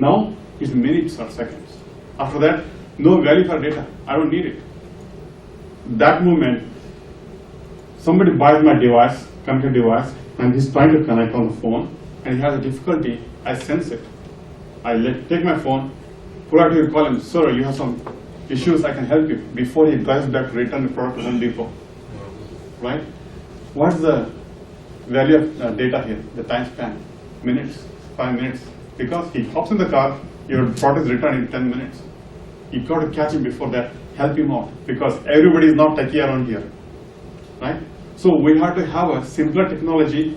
Now it's minutes or seconds. After that, no value for data. I don't need it. That moment, somebody buys my device, connected device, and he's trying to connect on the phone, and he has a difficulty. I sense it. I take my phone, proactively call him, sir, you have some issues, I can help you, before he drives back to return the product to Home Depot. Right? What's the value of data here? The time span? Minutes, 5 minutes. Because he hops in the car, your product is returned in 10 minutes. You got to catch him before that, help him out, because everybody is not techie around here. Right? So we have to have a simpler technology.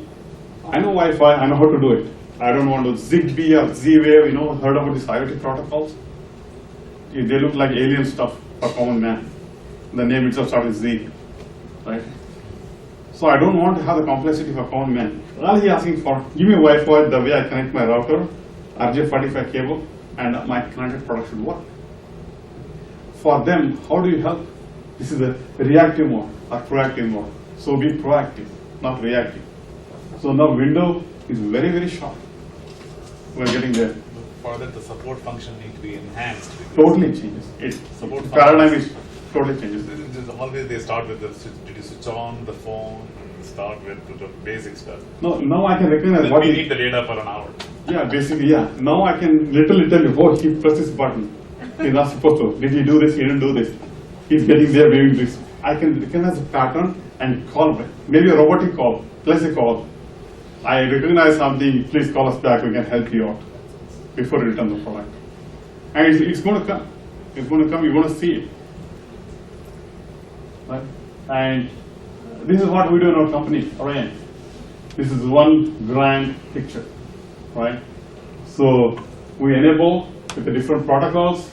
I know Wi-Fi, I know how to do it. I don't want to Zigbee or Z-Wave, heard about these IoT protocols? They look like alien stuff for common man. The name itself starts with Z, right? So I don't want to have the complexity for common man. All he asking for, give me Wi-Fi the way I connect my router, RJ45 cable, and my connected product should work. For them, how do you help? This is a reactive mode or proactive mode. So be proactive, not reactive. So now window is very, very short. We're getting there. For that, the support function needs to be enhanced. Totally changes. Support Paradigm is totally changes. Always they start with did you switch on the phone? Start with the basic stuff. No, now I can recognize Then what we is. need the data for an hour. Yeah, basically, yeah. Now I can literally tell you, oh, he pressed this button. He's not supposed to. Did he do this? He didn't do this. He's getting there, doing this. I can recognize the pattern and call back. Maybe a robotic call. Let's say call. I recognize something, please call us back, we can help you out before you return the product. And it's going to come. It's going to come, you're going to see it. Right? And this is what we do in our company, Orion. This is one grand picture, right? So we enable with the different protocols,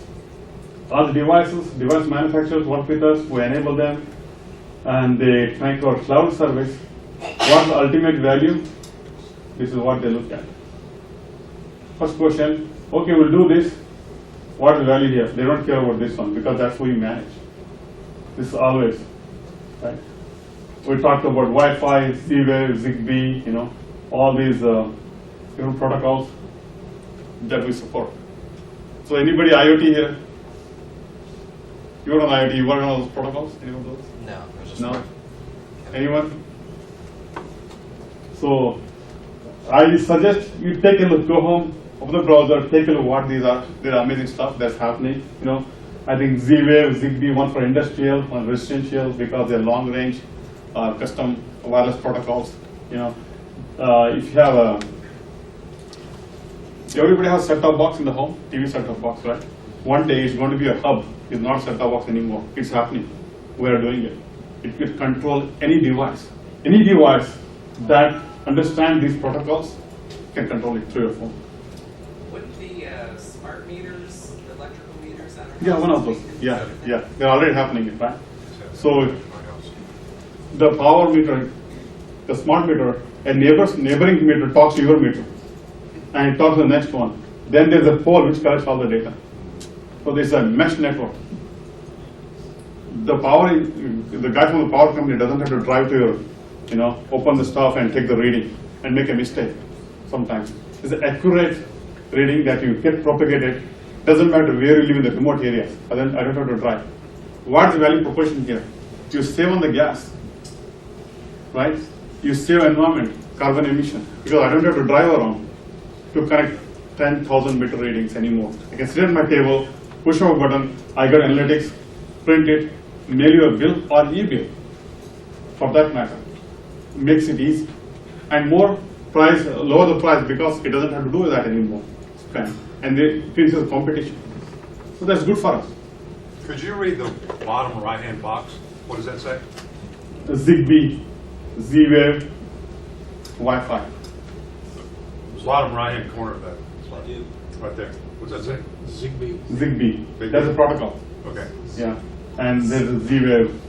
all the device manufacturers work with us, we enable them, and they connect to our cloud service. What's the ultimate value? This is what they look at. First question, okay, we'll do this. What is the value here? They don't care about this one because that's who you manage. This is always, right? We talked about Wi-Fi, Z-Wave, Zigbee, all these different protocols that we support. So anybody IoT here? You're on IoT, you work on all those protocols? Anyone of those? No, there's just No? Anyone? So I suggest you take a look, go home, open the browser, take a look what these are. There are amazing stuff that's happening. I think Z-Wave, Zigbee, one for industrial, one residential because they're long range, custom wireless protocols. If you have everybody has set-top box in the home, TV set-top box, right? One day it's going to be a hub. It's not set-top box anymore. It's happening. We are doing it. It can control any device. Any device that understands these protocols can control it through your phone. Wouldn't the smart meters, electrical meters, I don't know. Yeah, one of those. Yeah. They're already happening, right? So the power meter, the smart meter, a neighboring meter talks to your meter, and it talks to the next one. Then there's a pole which collects all the data. So there's a mesh network. The guy from the power company doesn't have to drive to your, open the stuff and take the reading and make a mistake. Sometimes it's an accurate reading that you get propagated. Doesn't matter where you live in the remote areas. I don't have to drive. What's the value proposition here? You save on the gas, right? You save environment, carbon emission, because I don't have to drive around to connect 10,000 meter readings anymore. I can sit at my table, push a button, I got analytics, print it, mail you a bill or e-bill, for that matter. Makes it easy. And lower the price because it doesn't have to do that anymore. And it increases competition. So that's good for us. Could you read the bottom right-hand box? What does that say? Zigbee, Z-Wave, Wi-Fi. Bottom right-hand corner of that. I do. Right there. What's that say? Zigbee. Zigbee. That's a protocol. Okay. Yeah. And there's a Z-Wave.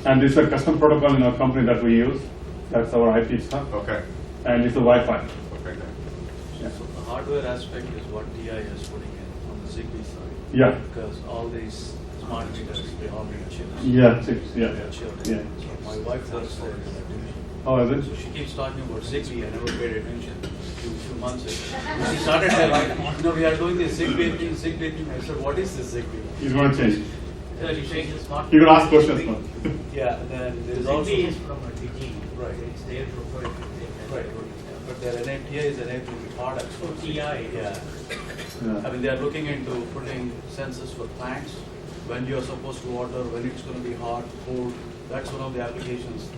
And this is a custom protocol in our company that we use. That's our IP stuff. Okay. And it's a Wi-Fi. Okay. Thanks. Yeah. So the hardware aspect is what TI is putting in on the Zigbee side. Yeah. Because all these smart meters, they all need chips. Yeah, chips. Yeah. They're chipped. Yeah. So my wife works there in that division. How is So it? she keeps talking about Zigbee, I never paid attention. few months ago. He started telling, no, we are doing this Zigbee thing, Zigbee thing. I said, what is this Zigbee? He's going to change. He changed his smart. You can ask questions now. Yeah, and then there is also. Zigbee is from a Digi. Right. It's their proprietary thing. Right, but their TI is enabling products. So TI. Yeah. I mean, they are looking into putting sensors for plants, when you're supposed to water, when it's going to be hot, cold. That's one of the applications.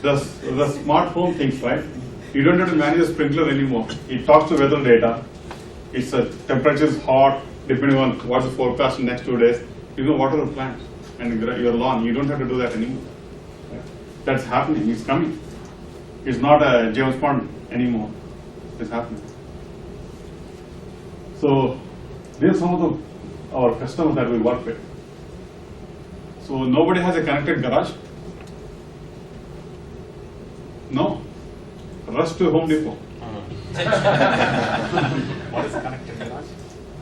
The smart home things, right? You don't have to manage a sprinkler anymore. It talks to weather data. It's a temperature is hot, depending on what's the forecast in the next 2 days. You can water the plant and your lawn. You don't have to do that anymore. Right? That's happening. It's coming. It's not a James Bond anymore. It's happening. So these are some of our customers that we work with. So nobody has a connected garage? No. Rush to Home Depot. What is connected garage?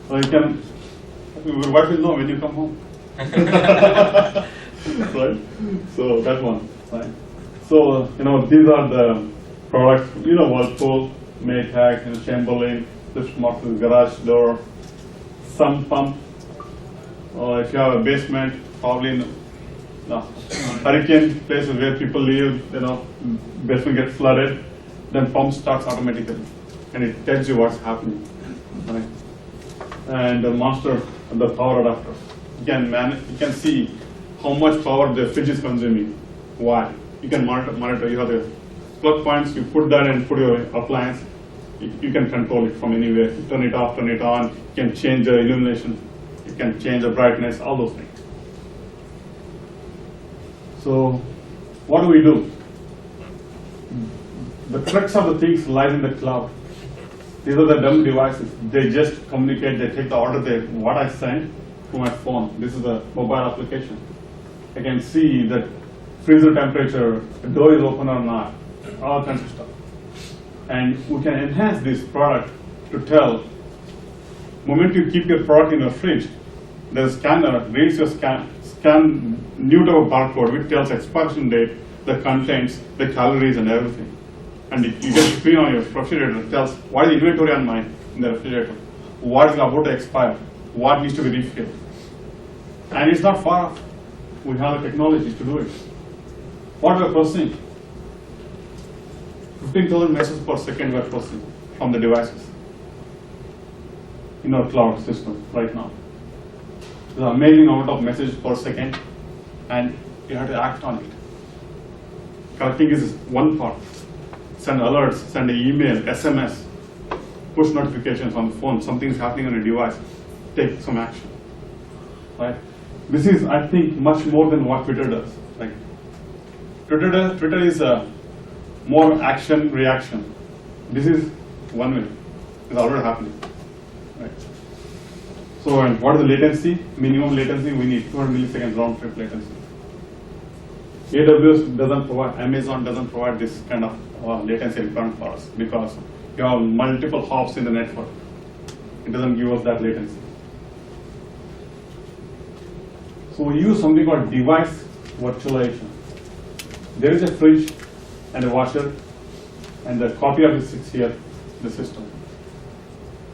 So you can, your wife will know when you come home. Right? So that one. Right? So, these are the products, Whirlpool, Maytag, Chamberlain, this smart garage door, sump pump. If you have a basement, probably hurricane places where people live, basement gets flooded, then pump starts automatically, and it tells you what's happening. Right? And the master, the power adapter, you can see how much power the fridge is consuming. Why? You can monitor. You have the plug points. You put that and put your appliance. You can control it from anywhere. You turn it off, turn it on. You can change the illumination. You can change the brightness. All those things. So, what do? The crux of the things lies in the cloud. These are the dumb devices. They just communicate. They take the order. What I sent to my phone. This is a mobile application. I can see that freezer temperature, the door is open or not, all kinds of stuff. And we can enhance this product to tell, moment you keep your product in your fridge, the scanner reads your scan new to a barcode which tells expiration date, the contents, the calories and everything. And you get a screen on your refrigerator that tells what is the inventory on in the refrigerator, what is about to expire, what needs to be refilled. And it's not far off. We have the technology to do it. What we are processing? 15,000 messages per second we are processing from the devices in our cloud system right now. There's an amazing amount of messages per second, and you have to act on it. Collecting is one part. Send alerts, send an email, SMS, push notifications on the phone. Something is happening on a device. Take some action. Right? This is, I think, much more than what Twitter does. Like Twitter is more action reaction. This is one way. It's already happening. Right? So, and what is the latency? Minimum latency, we need 200 milliseconds round trip latency. AWS doesn't provide, Amazon doesn't provide this kind of latency requirement for us because you have multiple hops in the network. It doesn't give us that latency. So we use something called device virtualization. There is a fridge and a washer, and the copy of it sits here in the system.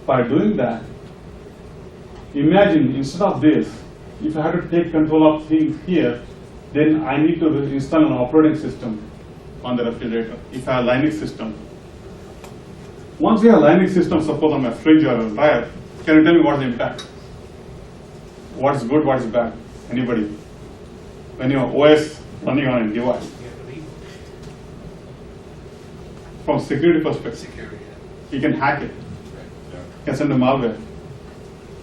By doing that, imagine instead of this, if I had to take control of things here, then I need to install an operating system on the refrigerator. If I have a Linux system, once we have a Linux system, suppose on my fridge or a dryer, can you tell me what's the impact? What's good, what's bad? Anybody? When your OS running on a device. From security perspective, you can hack it. You can send a malware.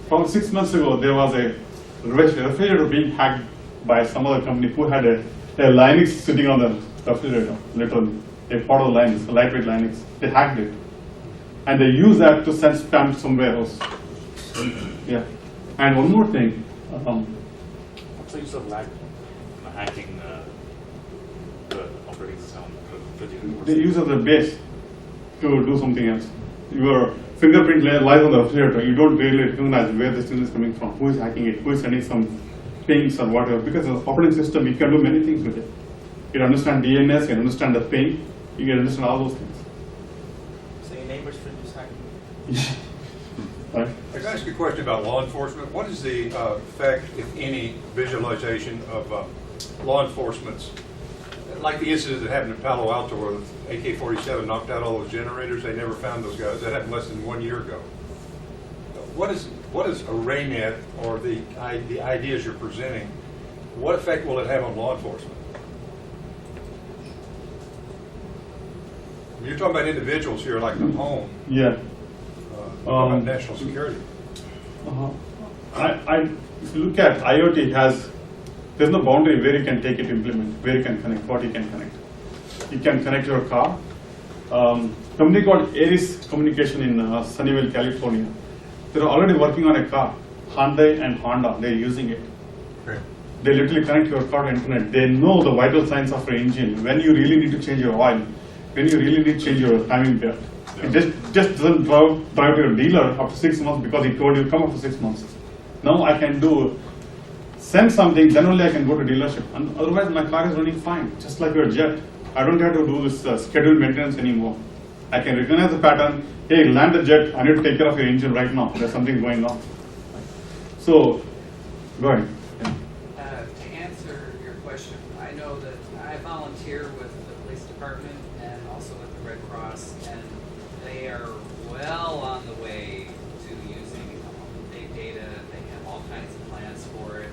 From 6 months ago, there was a refrigerator being hacked by some other company who had a Linux sitting on the refrigerator, literally, a part of Linux, a lightweight Linux. They hacked it. And they use that to send spam somewhere else. Yeah. And one more thing. What's the use of hacking the operating system? They use as a base to do something else. Your fingerprint lies on the refrigerator. You don't really recognize where this thing is coming from, who is hacking it, who is sending some pings or whatever. Because the operating system, you can do many things with it. You can understand DNS, you can understand the ping, you can understand all those things. So you Right? I can ask you a question about law enforcement. What is the effect, if any, visualization of law enforcement's, like the incident that happened in Palo Alto where the AK-47 knocked out all those generators? They never found those guys. That happened less than 1 year ago. What is ArrayNet, or the ideas you're presenting, what effect will it have on law enforcement? You're talking about individuals here, like the home, Yeah. about national security. If you look at IoT, there's no boundary where you can take it to implement, where you can connect, what you can connect. You can connect your car. Company called Aries Communication in Sunnyvale, California. They're already working on a car, Hyundai and Honda. They're using it. Okay. They literally connect your car to internet. They know the vital signs of your engine. When you really need to change your oil, when you really need to change your timing belt. It just doesn't drive to your dealer after 6 months because he told you come after 6 months. Now I can send something, then only I can go to dealership. And otherwise my car is running fine, just like your jet. I don't have to do this scheduled maintenance anymore. I can recognize the pattern. Hey, land the jet. I need to take care of your engine right now. There's something going on. So, go ahead. Yeah. To answer your question, I know that I volunteer with the police department and also with the Red Cross, and they are well on the way to using big data. They have all kinds of plans for it.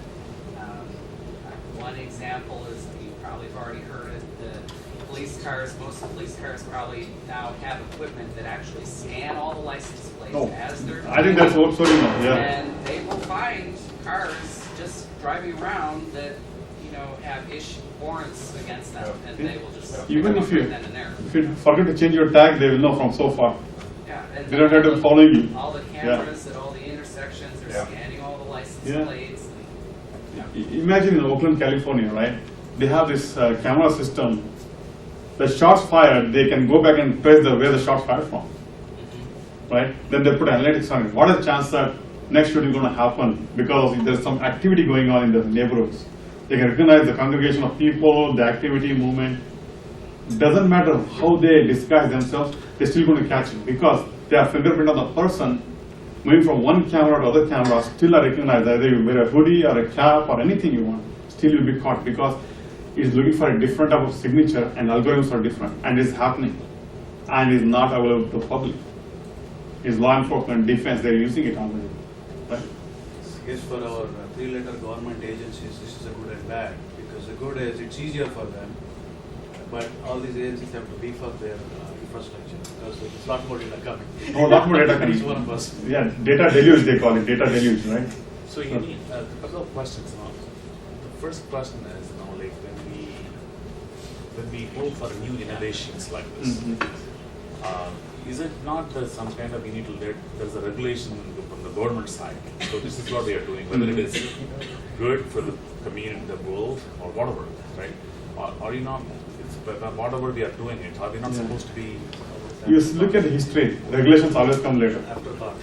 One example is, you probably have already heard it, the police cars, most of the police cars probably now have equipment that actually scan all the license plates Oh, as they're I think that's driving. also, yeah. And they will find cars just driving around that, have warrants against them, and they will just Even pick if them you, up right then and there. if you forget to change your tag, they will know from so far. Yeah, and They don't have to follow you. all the cameras at all the intersections, they're Yeah. scanning all the license Yeah. plates. Imagine in Oakland, California, right? They have this camera system. The shots fired, they can go back and trace where the shots fired from, right? Then they put analytics on it. What is the chance that next shooting is going to happen because there's some activity going on in the neighborhoods? They can recognize the congregation of people, the activity, movement. Doesn't matter how they disguise themselves, they're still going to catch it because they have fingerprint of the person moving from one camera to other camera. Still are recognized, either you wear a hoodie or a cap or anything you want, still you'll be caught because it's looking for a different type of signature and algorithms are different and it's happening and is not available to the public. It's law enforcement, defense, they're using it already, right? Yes, for our three-letter government agencies, this is a good and bad, because the good is it's easier for them, but all these agencies have to beef up their infrastructure, because there's a lot more data coming. Oh, a lot more data Each coming. one of us. Yeah, data deluge they call it, data deluge, right? So you need a couple of questions now. The first question is, like when we go for new innovations like this, is it not that some kind of, we need to there's a regulation from the government side. So this is what we are doing, whether it is good for the community, the world, or whatever, right? Are you not, whatever we are doing it, are we not supposed to be? You look at the history, regulations always come later. Afterthought.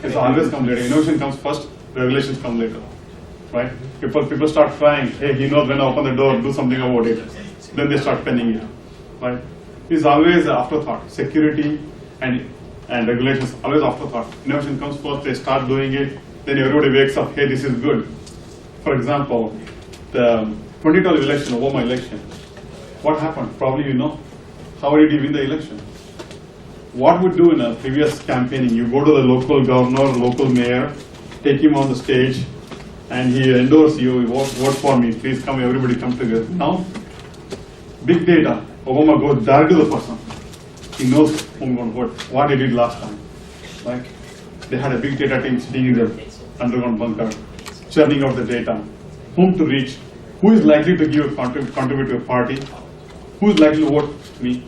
It's always come later. Innovation comes first, regulations come later. Right? People start trying, hey, he knows when I open the door, do something about it. Then they start penning it. Right? It's always an afterthought. Security and regulations, always afterthought. Innovation comes first, they start doing it, then everybody wakes up, hey, this is good. For example, the 2012 election, Obama election, what happened? Probably you know. How did he win the election? What we do in a previous campaigning, you go to the local governor, local mayor, take him on the stage, and he endorses you, vote for me, please come, everybody come together. Now, big data, Obama goes directly to the person. He knows whom going to vote, what he did last time. Right? They had a big data team sitting in the underground bunker, churning out the data, whom to reach, who is likely to give contribute to a party, who is likely to vote me.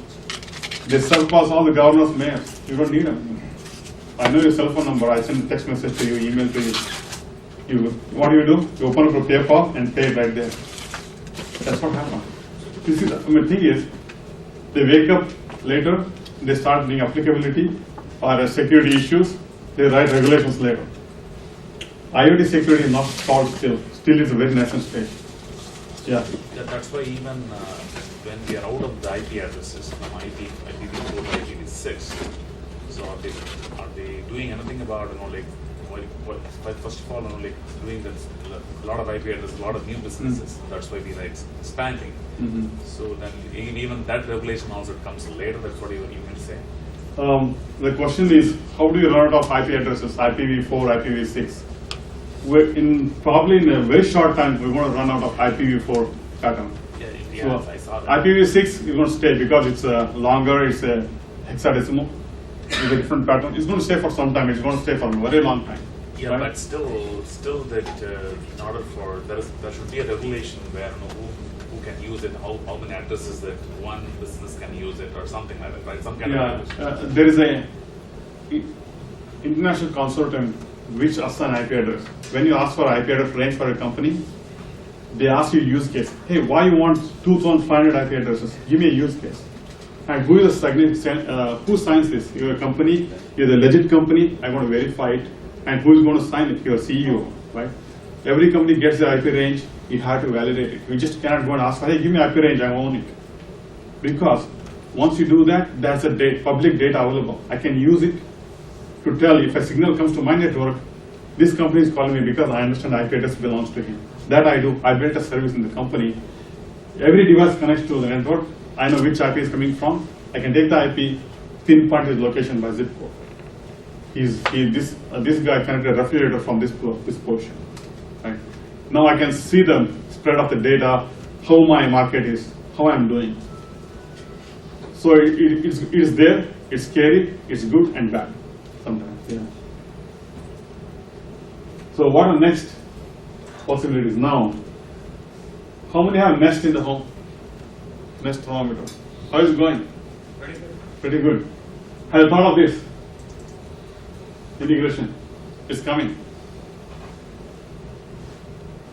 They surpass all the governors, mayors. You don't need them. I know your cell phone number. I send a text message to you, email to you. What do? You open up a PayPal and pay it right there. That's what happened. You see, the thing is, they wake up later, they start doing applicability or security issues, they write regulations later. IoT security is not solved still. Still is a very nascent stage. Yeah. Yeah, that's why even when we are out of the IP addresses from IPv4 to IPv6, So are they doing anything about, like, first of all, like doing that, a lot of IP addresses, a lot of new businesses. That's why these are expanding. So then even that regulation also comes later. That's what you mean to say. The question is, how do you run out of IP addresses, IPv4, IPv6? Probably in a very short time, we're going to run out of IPv4 pattern. Yeah, So I saw that. IPv6 is going to stay because it's longer, it's a hexadecimal, it's a different pattern. It's going to stay for some time, it's going to stay for a very long time. Yeah, right? but still that in order for there should be a regulation where who can use it, how many addresses that one business can use it, or something like that, right? Some kind Yeah, of regulation. there is a international consortium which assign IP address. When you ask for IP address range for a company, they ask you use case. Hey, why you want 2,500 IP addresses? Give me a use case. And who is who signs this? You're a company, you're the legit company, I want to verify it. And who is going to sign it? Your CEO, right? Every company gets the IP range, you have to validate it. You just cannot go and ask for, hey, give me IP range, I own it. Because once you do that, that's a public data available. I can use it to tell if a signal comes to my network, this company is calling me because I understand IP address belongs to him. That I do. I built a service in the company. Every device connects to the network. I know which IP is coming from. I can take the IP, pinpoint his location by zip code. This guy connected a refrigerator from this portion. Right? Now I can see the spread of the data, how my market is, how I'm doing. So it's there, it's scary, it's good and bad sometimes. Yeah. So what are next possibilities now? How many have Nest in the home? Nest thermometer. How is it going? Pretty good. Pretty good. Have you thought of this? Integration. It's coming.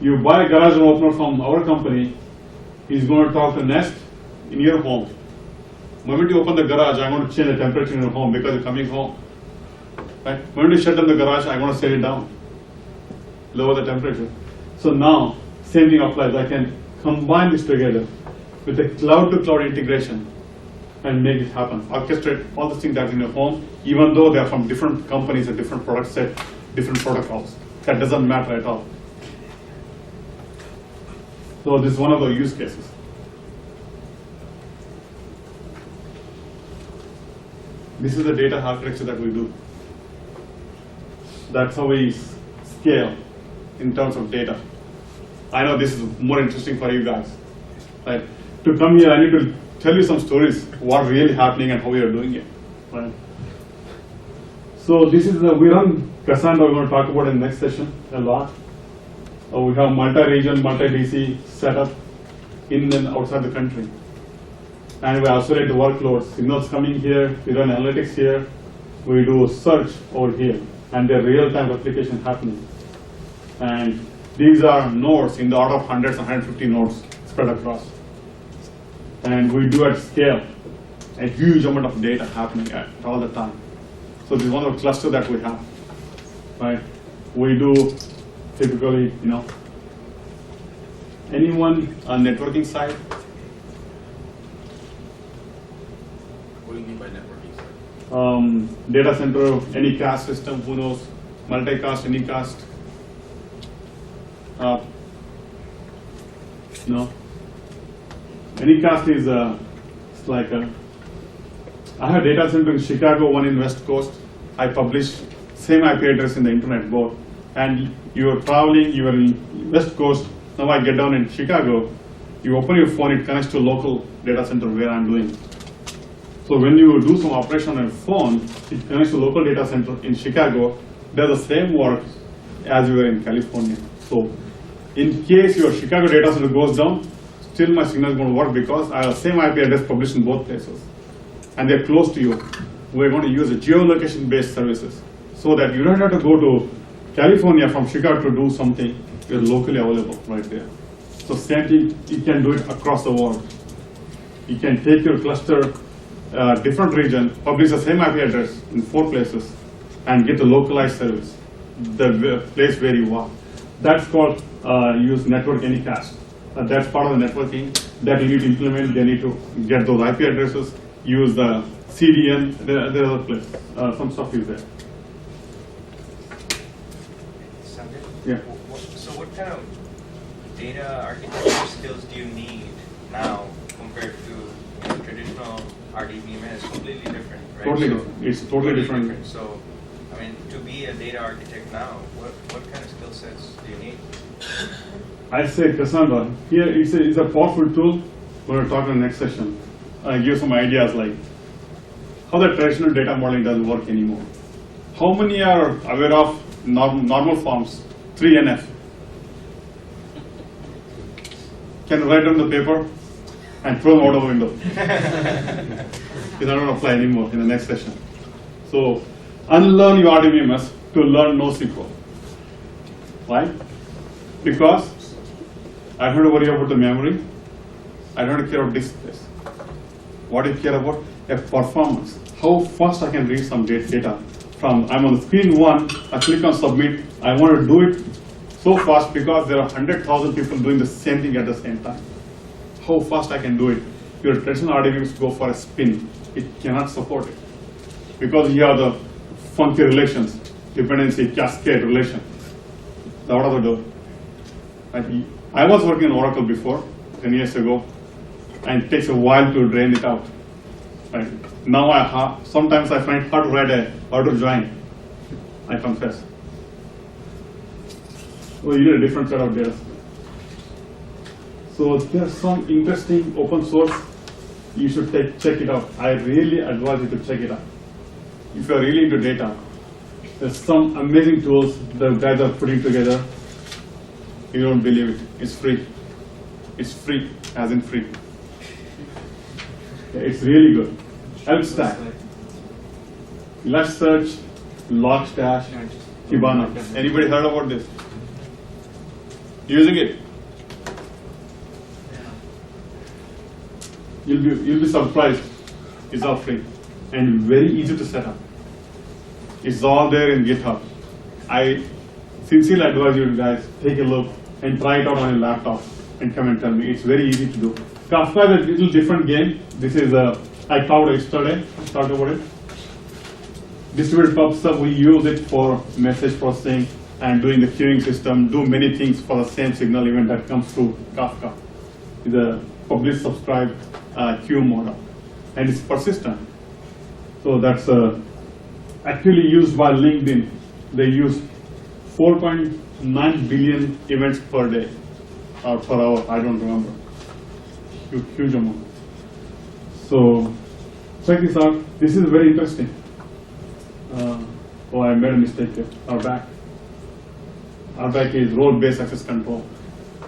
You buy a garage door opener from our company, he's going to talk to Nest in your home. The moment you open the garage, I'm going to change the temperature in your home because you're coming home. Right? The moment you shut down the garage, I'm going to set it down. Lower the temperature. So now, same thing applies. I can combine this together with a cloud-to-cloud integration and make it happen. Orchestrate all the things that's in your home, even though they are from different companies, a different product set, different protocols. That doesn't matter at all. So this is one of the use cases. This is the data architecture that we do. That's how we scale in terms of data. I know this is more interesting for you guys. Right? To come here, I need to tell you some stories, what's really happening and how we are doing it. Right? So this is we run Cassandra. We're going to talk about in the next session a lot. We have multi-region, multi-DC setup in and outside the country. And we isolate the workloads. Signals coming here, we run analytics here, we do search over here, and the real-time replication happening. And these are nodes in the order of hundreds and 150 nodes spread across. And we do at scale, a huge amount of data happening at all the time. So this is one of the clusters that we have, right? We do typically, anyone on networking side? What do you mean by networking, sir? Data center, any cast system, who knows? Multicast, any cast? No. Anycast is it's like I have a data center in Chicago, one in West Coast. I publish same IP address in the internet both. And you are traveling, you are in West Coast. Now I get down in Chicago. You open your phone, it connects to a local data center where I'm doing. So when you do some operation on your phone, it connects to local data center in Chicago. Does the same work as you are in California. So in case your Chicago data center goes down, still my signal is going to work because I have the same IP address published in both places. And they're close to you. We're going to use a geolocation based services so that you don't have to go to California from Chicago to do something. You're locally available right there. So same thing, you can do it across the world. You can take your cluster, different region, publish the same IP address in 4 places and get a localized service, the place where you are. That's called use network anycast. That's part of the networking that you need to implement. They need to get those IP addresses, use the CDN, there are other place, some stuff is there. Sanjay? Yeah. So what kind of data architecture skills do you need now compared to traditional RDBMS? It's completely different, right? Totally So- different. It's totally different. So, I mean, to be a data architect now, what kind of skill sets do you need? I say Cassandra, here it's a powerful tool. We're going to talk in the next session. I give some ideas like how the traditional data modeling doesn't work anymore. How many are aware of normal forms, 3NF? Can you write on the paper and throw them out of the window? It's not going to apply anymore in the next session. So unlearn your RDBMS to learn NoSQL. Why? Because I don't have to worry about the memory. I don't care about disk space. What I care about? A performance. How fast I can read some data from, I'm on the screen one, I click on submit, I want to do it so fast because there are 100,000 people doing the same thing at the same time. How fast I can do it? Your traditional RDBMS go for a spin. It cannot support it. Because you have the funky relations, dependency, cascade relation. Out of the door. I was working in Oracle before, 10 years ago, and it takes a while to drain it out. Right? Now sometimes I find it hard to write how to join, I confess. So you need a different set of data. So there's some interesting open source, you should check it out. I really advise you to check it out. If you're really into data, there's some amazing tools the guys are putting together. You don't believe it. It's free. It's free, as in free. It's really good. ElkStack, Elasticsearch, Logstash, Kibana. Anybody heard about this? Using it? You'll be surprised. It's all free and very easy to set up. It's all there in GitHub. I sincerely advise you guys, take a look and try it out on your laptop and come and tell me. It's very easy to do. Kafka is a little different game. This is I talked yesterday, talked about it. Distributed PubSub, we use it for message processing and doing the queuing system, do many things for the same signal event that comes through Kafka. It's a publish subscribe queue model, and it's persistent. So that's actually used by LinkedIn. They use 4.9 billion events per day or per hour, I don't remember. Huge amount. So check this out. This is very interesting. Oh, I made a mistake here. RBAC is role-based access control.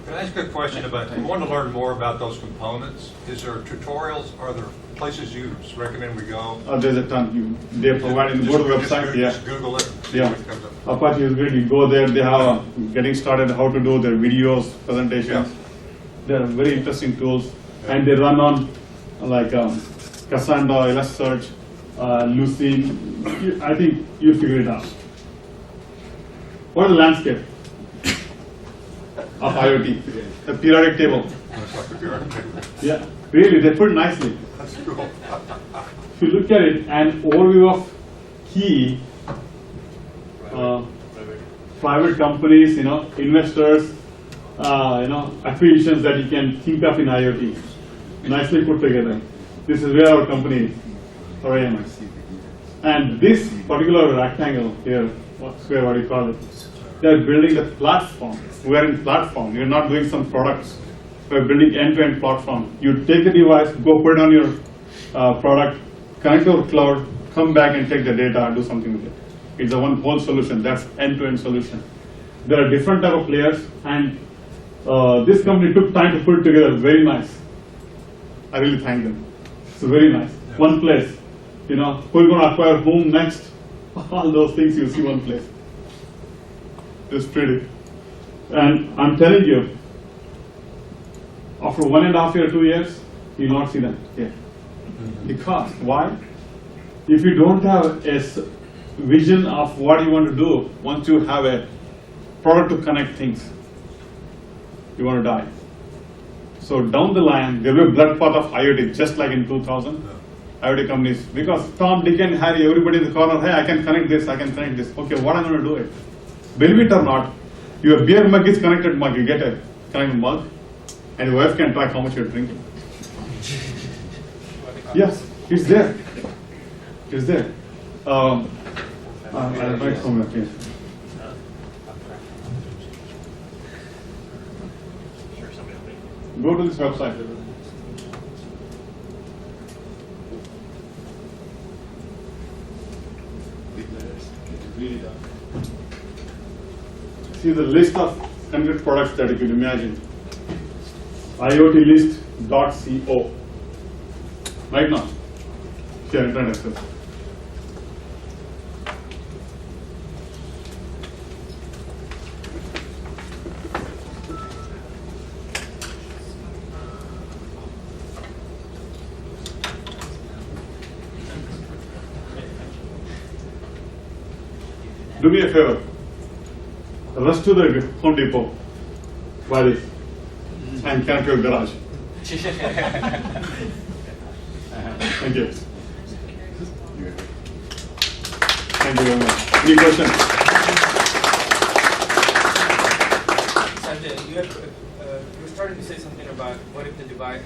Can I ask a question about, if you want to learn more about those components, is there tutorials, are there places you recommend we go? There's a ton. They provide in go to website. Yeah. Just Google it. See Yeah. what comes up. Apache is great. You go there, they have getting started how to do their videos, presentations. They are very interesting tools, and they run on like Cassandra, Elasticsearch, Lucene. I think you'll figure it out. What is the landscape of IoT? The periodic table. Looks like a good architecture. Yeah, really, they put it nicely. That's cool. If you look at it, an overview of key private companies, investors, acquisitions that you can think of in IoT, nicely put together. This is where our company is, or AMS. And this particular rectangle here, what do you call it? They're building the platform. We are in platform. You're not doing some products. We're building end-to-end platform. You take the device, go put it on your product, connect to our cloud, come back and take the data and do something with it. It's a one whole solution. That's end-to-end solution. There are different type of players, and this company took time to put it together. Very nice. I really thank them. It's very nice. Yeah. One place. Who are going to acquire whom next? All those things you see one place. It's pretty. And I'm telling you, after 1.5 years, 2 years, you'll not see them here. Because, why? If you don't have a vision of what you want to do, once you have a product to connect things, you want to die. So down the line, there will be a blood path of IoT, just like in 2000. IoT companies, because Tom, Dick, and Harry, everybody in the corner, hey, I can connect this, I can connect this. Okay, what I'm going to do it? Believe it or not, your beer mug is connected mug. You get a connected mug, and your wife can track how much you're drinking. Yes, it's there. It's there. I'll write somewhere here. Go to this website. See the list of connected products that you could imagine. IoTlist.co. Right now, share internet access. Do me a favor. Rush to the Home Depot. Buy this and connect your garage. Thank you. Thank you very much. Any questions? Sanjay, you were starting to say something about what if the device,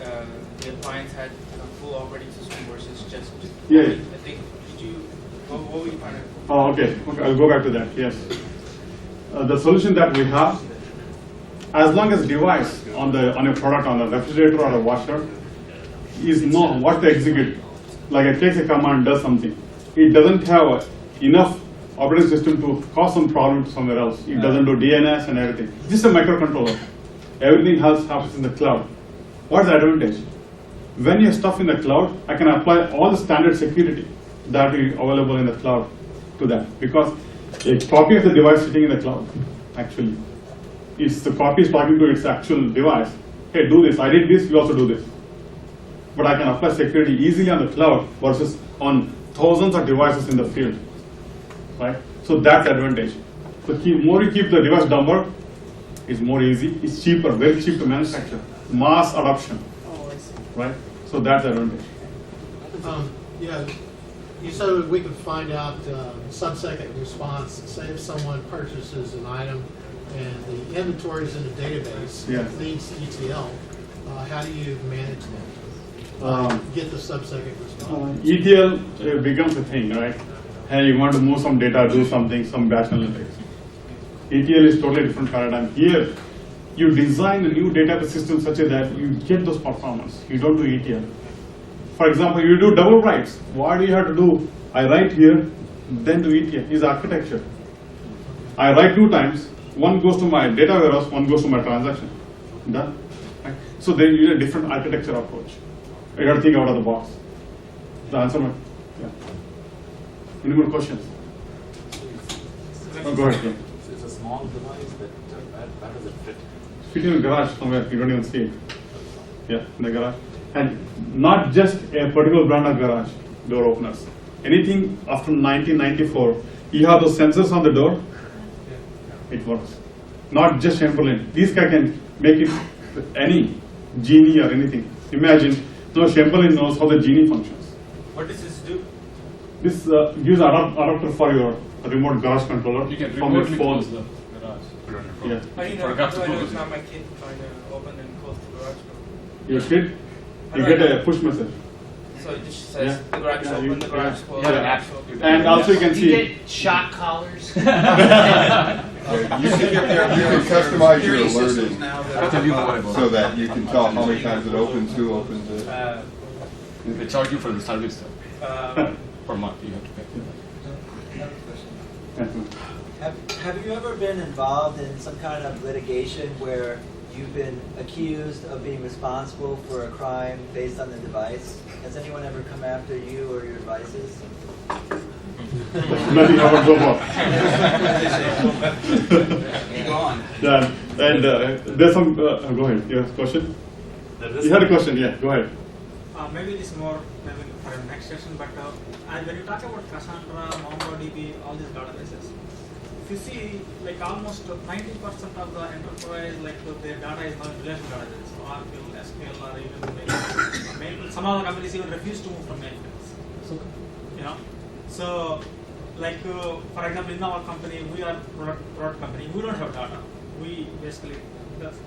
the appliance had a full operating system versus just. Yeah. I think. Did you? What were you trying to? Oh, okay. I'll go back to that. Yes. The solution that we have, as long as device on a product, on a refrigerator or a washer, is know what to execute. Like it takes a command, does something. It doesn't have enough operating system to cause some problem somewhere else. It doesn't do DNS and everything. This is a microcontroller. Everything else happens in the cloud. What's the advantage? When you have stuff in the cloud, I can apply all the standard security that is available in the cloud to that, because a copy of the device sitting in the cloud, actually, it's the copy is talking to its actual device. Hey, do this. I did this. You also do this. But I can apply security easily on the cloud versus on thousands of devices in the field, right? So that's the advantage. So more you keep the device dumber, it's more easy. It's cheaper, very cheap to manufacture. Mass adoption, right? So that's the advantage. Yeah, you said we could find out sub-second response. Say if someone purchases an item and the inventory is in a database, Yeah. it needs ETL. How do you manage that? Get the sub-second response. ETL becomes a thing, right? Hey, you want to move some data, do something, some batch analytics. ETL is totally different paradigm. Here, you design a new database system such that you get those performance. You don't do ETL. For example, you do double writes. Why do you have to do, I write here, then do ETL? Is architecture. I write 2 times. One goes to my data warehouse, one goes to my transaction. Done. Right? So they use a different architecture approach. You got to think out of the box. The answer, yeah. Any more questions? Oh, go ahead. Yeah. It's a small device that where does it fit? Fit in the garage somewhere. You don't even see it. Yeah, in the garage. And not just a particular brand of garage door openers. Anything after 1994, you have those sensors on the door. It works. Not just Chamberlain. These guys can make it any Genie or anything. Imagine, no Chamberlain knows how the Genie functions. What does this do? This gives an adapter for your remote garage controller You can from your remotely phone. close the garage. Put it on your phone. Yeah. How do you For know? a guy How to do I know close it's it. not my kid trying to open and close the garage door? Your kid, you get a push message. So it just says Yeah. the garage is Yeah, open, you- the garage is yeah. closed. Yeah, the the garage app. is open. And also you can Do you see. get shock collars? You can customize your alerting I'll tell you more about so that you can tell how many times it opens, who opens it. They charge you for the service uh, per month. You have to pay. Have you ever been involved in some kind of litigation where you've been accused of being responsible for a crime based on the device? Has anyone ever come after you or your devices? Nothing happened so far. Go on. Yeah, and there's some. Go ahead. You have a question? You had a question? Yeah. Go ahead. Maybe this more maybe for next session, but when you talk about Cassandra, MongoDB, all these databases, if you see, like almost 90% of the enterprise, like their data is not relational databases, so Oracle, SQL, or even Mail. Some of the companies even refuse to move from mainframes. You know, so like for example, in our company, we are product company. We don't have data. We basically just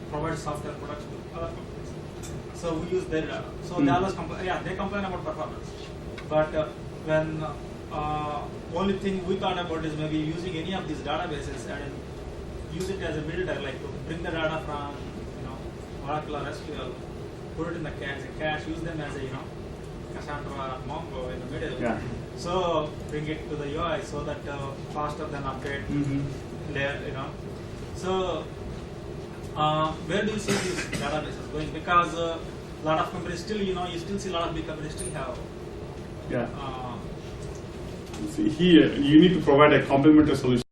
provide software products to other companies. So we use their data. So they always complain. Yeah, they complain about performance. But when only thing we thought about is maybe using any of these databases and use it as a builder, like to bring the data from Oracle or SQL, put it in the cache, use them as a Cassandra or Mongo in the middle. Yeah. So bring it to the UI so that faster than update layer, So where do you see these databases going? Because a lot of companies still, you still see a lot of big companies still have. Yeah. See, here you need to provide a complementary solution.